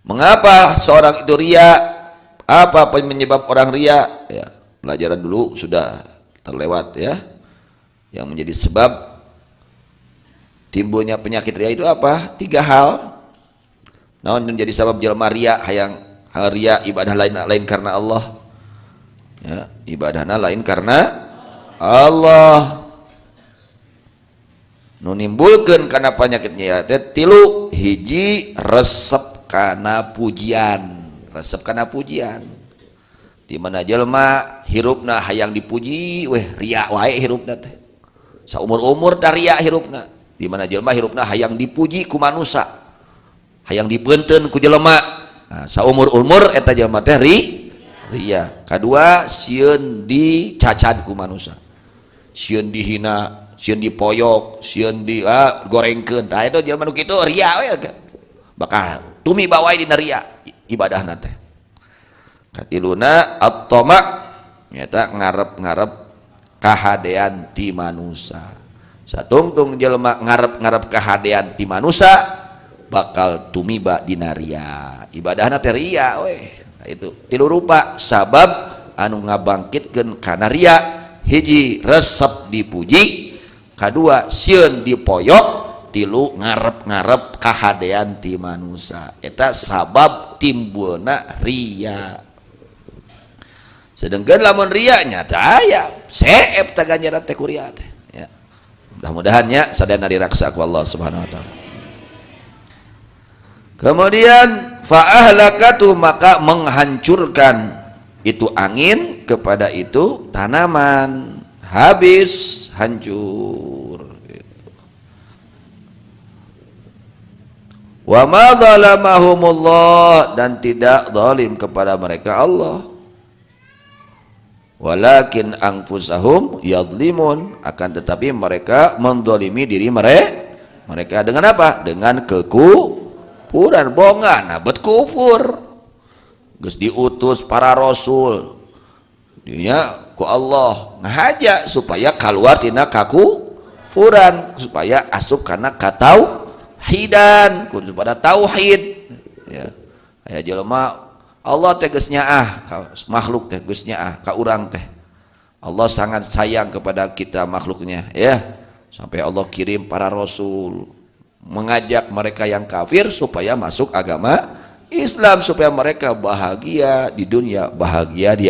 Mengapa seorang itu ria? Apa penyebab orang ria? Ya, pelajaran dulu sudah terlewat ya. Yang menjadi sebab timbulnya penyakit ria itu apa? 3 hal. Namun menjadi sebab jelema ria hayang ria ibadah lain karena Allah. Ya, ibadahna lain karena Allah. Nu nimbulkeun kana penyakitnya tilu, hiji resep kana pujian, resep kana pujian. Di mana jelema hirupna hayang dipuji, weh ria wae hirupna teh. Saumur-umur da ria hirupna. Di mana jelema hirupna hayang dipuji ku manusia, hayang dibeunteun ku jelema. Nah, saumur-umur eta jelema teh ria. Kadua sieun dicacad ku manusia, sieun dihina, sieun dipoyok, sieun di gorengkeun. Tah eta jelema nu kitu ria we bakal tumi bawae dina ria ibadahna teh. Katiluna at-tama nyata ngarep-ngarep kahadean ti manusia. Satungtung jelema ngarep-ngarep kahadean ti manusia bakal tumiba dina ria. Ibadahna teh ria we. Nah, itu tilu rupa sabab anu ngabangkitkeun kana ria. Hiji resep dipuji, kadua sieun dipoyok, tilu ngarep-ngarep kahadean ti manusia. Eta sabab timbulna ria. Sedengkeun lamun ria nyata aya seep ta ganjaran teh ku ria teh ya. Mudah-mudahan nya sadayana diraksa ku Allah Subhanahu wa taala. Kemudian fa ahlakatu maka menghancurkan itu angin kepada itu tanaman, habis hancur gitu. Wa ma zalamahumullah dan tidak zalim kepada mereka Allah. Walakin anfusahum yadlimun, akan tetapi mereka mendolimi diri mereka dengan apa? Dengan kekufuran, bongan, abet kufur. Geus diutus para rasul dinya ku Allah ngahaja supaya kaluar tina kakufuran, supaya asup kana katauhidan, kudu pada tauhid ya. Aya jelema Allah teh geus nyaah ka makhluk teh geus nyaah ka urang teh. Allah sangat sayang kepada kita makhluknya ya. Sampai Allah kirim para rasul mengajak mereka yang kafir supaya masuk agama Islam, supaya mereka bahagia di dunia, bahagia di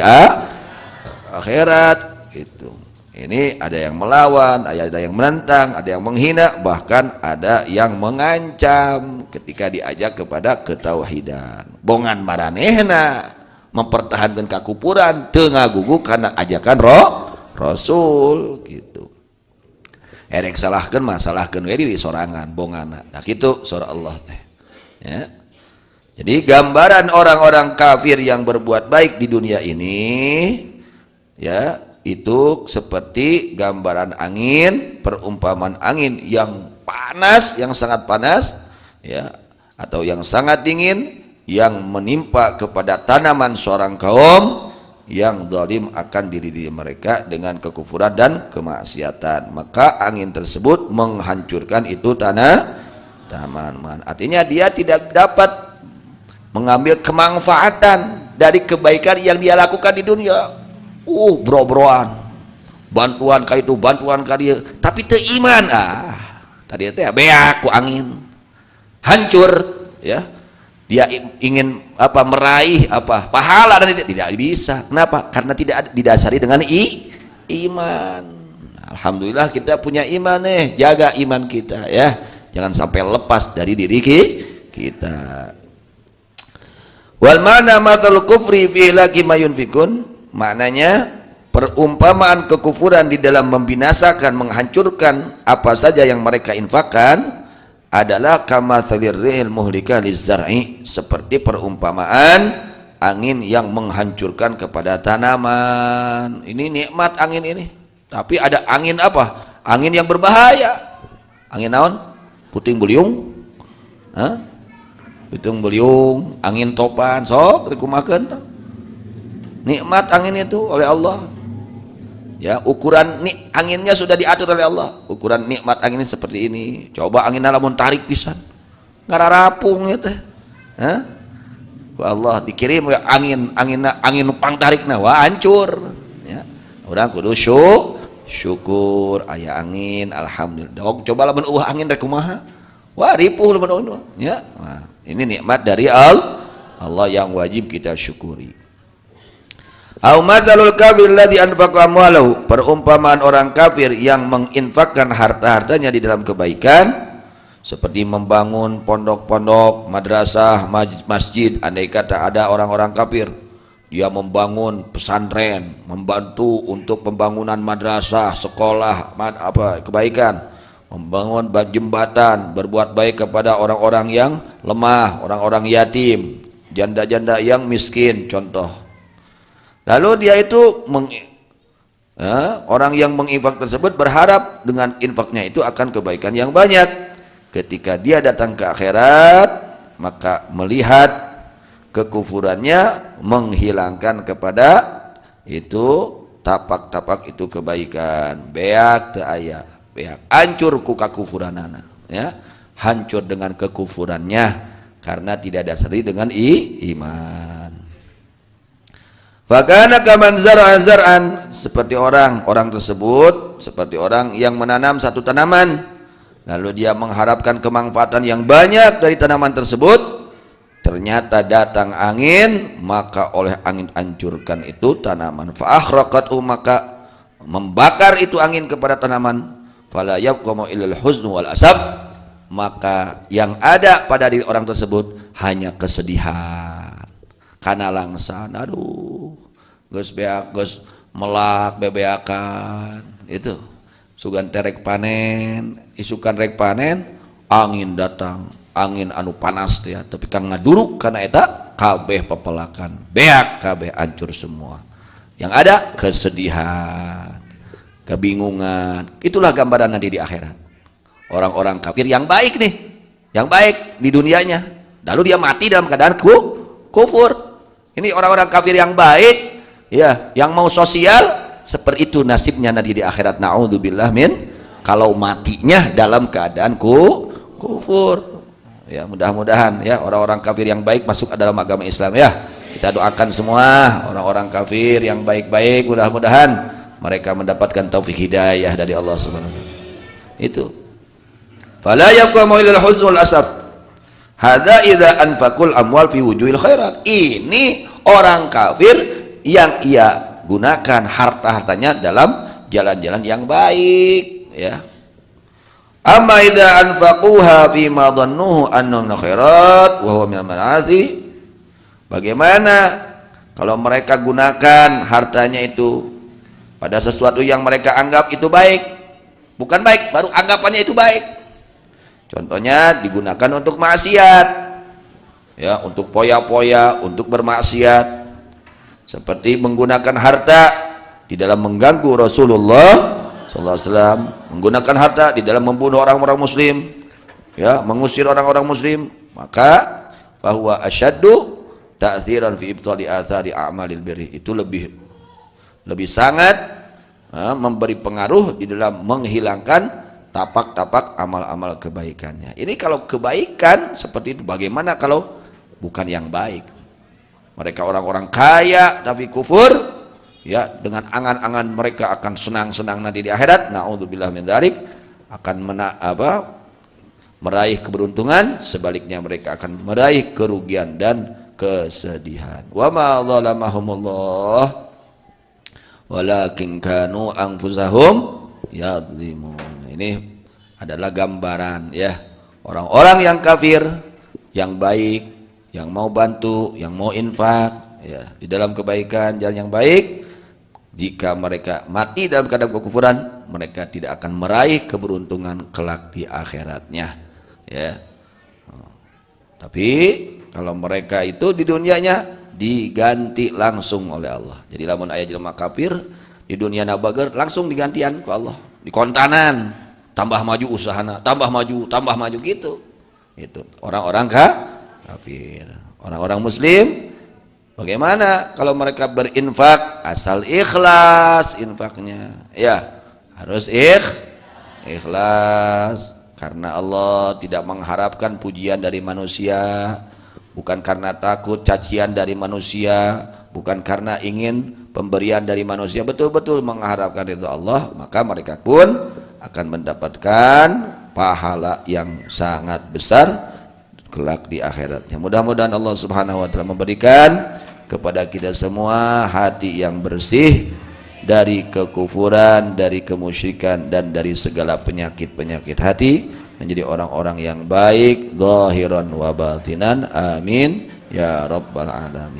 akhirat gitu. Ini ada yang melawan, ada yang menentang, ada yang menghina, bahkan ada yang mengancam ketika diajak kepada ketauhidan. Bongan maranehna mempertahankan kakupuran teu ngagugu karena ajakan rasul gitu. Erek salahkeun mah salahkeun we diri sorangan bongana. Nah kitu surah Allah teh. Ya. Jadi gambaran orang-orang kafir yang berbuat baik di dunia ini ya, itu seperti gambaran angin, perumpamaan angin yang panas, yang sangat panas ya, atau yang sangat dingin yang menimpa kepada tanaman seorang kaum yang zalim akan diri mereka dengan kekufuran dan kemaksiatan. Maka angin tersebut menghancurkan itu tanaman. Artinya dia tidak dapat mengambil kemanfaatan dari kebaikan yang dia lakukan di dunia. Bro-broan, bantuan ka itu, bantuan ka dia, tapi teu iman. Tadi teh beak ku angin, hancur ya. Dia ingin apa, meraih apa pahala dan tidak bisa. Kenapa? Karena tidak didasari dengan iman. Alhamdulillah kita punya iman nih, jaga iman kita ya, jangan sampai lepas dari diri kita. Wal mana matsal kufri fi laki mayunfikun, maknanya perumpamaan kekufuran di dalam membinasakan, menghancurkan apa saja yang mereka infakkan adalah kama thalirrihil muhlika lizzar'i, seperti perumpamaan angin yang menghancurkan kepada tanaman. Ini nikmat angin ini, tapi ada angin apa? Angin yang berbahaya. Angin naon? Puting beliung, puting beliung, angin topan, sok dikumakeun. Nikmat angin itu oleh Allah ya, ukuran anginnya sudah diatur oleh Allah. Ukuran nikmat angin seperti ini. Coba angin lamun tarik pisan ngararapung ya teh, ku Allah dikirim ya angin pangtarikna wah hancur ya. Urang kudu syukur aya angin alhamdulillah. Coba lamun angin rek kumaha? Wah ripuh lamun ya. Nah, ini nikmat dari Allah yang wajib kita syukuri. Au mazalul kafir alladzi anfaqa amwalahu, perumpamaan orang kafir yang menginfakkan harta-hartanya di dalam kebaikan seperti membangun pondok-pondok, madrasah, masjid. Andai kata ada orang-orang kafir dia membangun pesantren, membantu untuk pembangunan madrasah, sekolah, kebaikan, membangun jembatan, berbuat baik kepada orang-orang yang lemah, orang-orang yatim, janda-janda yang miskin contoh. Lalu dia itu orang yang menginfak tersebut berharap dengan infaknya itu akan kebaikan yang banyak. Ketika dia datang ke akhirat, maka melihat kekufurannya menghilangkan kepada itu tapak-tapak itu kebaikan. Beak teu aya, beak hancur ku kakufuranana ya, hancur dengan kekufurannya karena tidak dasari dengan iman. Fakana kaman zar'an, seperti orang tersebut seperti orang yang menanam satu tanaman, lalu dia mengharapkan kemanfaatan yang banyak dari tanaman tersebut. Ternyata datang angin, maka oleh angin hancurkan itu tanaman. Fa akhraqathu, maka membakar itu angin kepada tanaman. Fala yabqa illal huznu wal asaf, maka yang ada pada diri orang tersebut hanya kesedihan. Kana langsan, aduh geus beak geus melak bebeakan itu sugan terek panen, isukan rek panen angin datang, angin anu panas teh tapi kang ngaduruk kana eta kabeh pepelakan, beak kabeh hancur semua. Yang ada kesedihan, kebingungan. Itulah gambaran nanti di akhirat. Orang-orang kafir yang baik nih, yang baik di dunianya, lalu dia mati dalam keadaan kufur. Ini orang-orang kafir yang baik, ya, yang mau sosial, seperti itu nasibnya nanti di akhirat. Na'udzubillah min, kalau matinya dalam keadaan kufur. Ya, mudah-mudahan ya orang-orang kafir yang baik masuk dalam agama Islam ya. Kita doakan semua orang-orang kafir yang baik-baik, mudah-mudahan mereka mendapatkan taufik hidayah dari Allah Subhanahu wa taala. Itu. Fala yabqa illal huzn wal asaf. Hadza idza anfaqul amwal fi wujuhil khairat. Ini orang kafir yang ia gunakan harta-hartanya dalam jalan-jalan yang baik ya. Amma idza anfaquha fi ma dhannuhu annahum khairat wa huwa minal ma'asi. Bagaimana kalau mereka gunakan hartanya itu pada sesuatu yang mereka anggap itu baik, bukan baik, baru anggapannya itu baik. Contohnya digunakan untuk maksiat, ya, untuk poya-poya, untuk bermaksiat, seperti menggunakan harta di dalam mengganggu Rasulullah SAW, menggunakan harta di dalam membunuh orang-orang Muslim, ya, mengusir orang-orang Muslim, maka bahwa asyaddu ta'thiran fi ibtali athari a'malil birri, itu lebih sangat memberi pengaruh di dalam menghilangkan tapak-tapak amal-amal kebaikannya. Ini kalau kebaikan seperti itu, bagaimana kalau bukan yang baik? Mereka orang-orang kaya tapi kufur, ya, dengan angan-angan mereka akan senang-senang nanti di akhirat. Na'udzubillah min dzalik, akan meraih keberuntungan, sebaliknya mereka akan meraih kerugian dan kesedihan. Wa ma zalamahumullah walakin kanu anfusahum yadzlimun. Ini adalah gambaran ya orang-orang yang kafir, yang baik, yang mau bantu, yang mau infak ya di dalam kebaikan, jalan yang baik. Jika mereka mati dalam keadaan kekufuran, mereka tidak akan meraih keberuntungan kelak di akhiratnya ya. Tapi kalau mereka itu di dunianya diganti langsung oleh Allah. Jadi lamun aya jelema kafir di dunia nabager langsung digantian ku Allah, dikontanan, tambah maju usahana, tambah maju gitu. Itu orang-orang kafir. Orang-orang muslim bagaimana kalau mereka berinfak? Asal ikhlas infaknya. Ya, harus ikhlas karena Allah tidak mengharapkan pujian dari manusia, bukan karena takut cacian dari manusia, bukan karena ingin pemberian dari manusia, betul-betul mengharapkan itu Allah, maka mereka pun akan mendapatkan pahala yang sangat besar kelak di akhiratnya. Mudah-mudahan Allah Subhanahu wa taala memberikan kepada kita semua hati yang bersih dari kekufuran, dari kemusyrikan, dan dari segala penyakit-penyakit hati, menjadi orang-orang yang baik zahiran wa batinan. Amin ya rabbal alamin.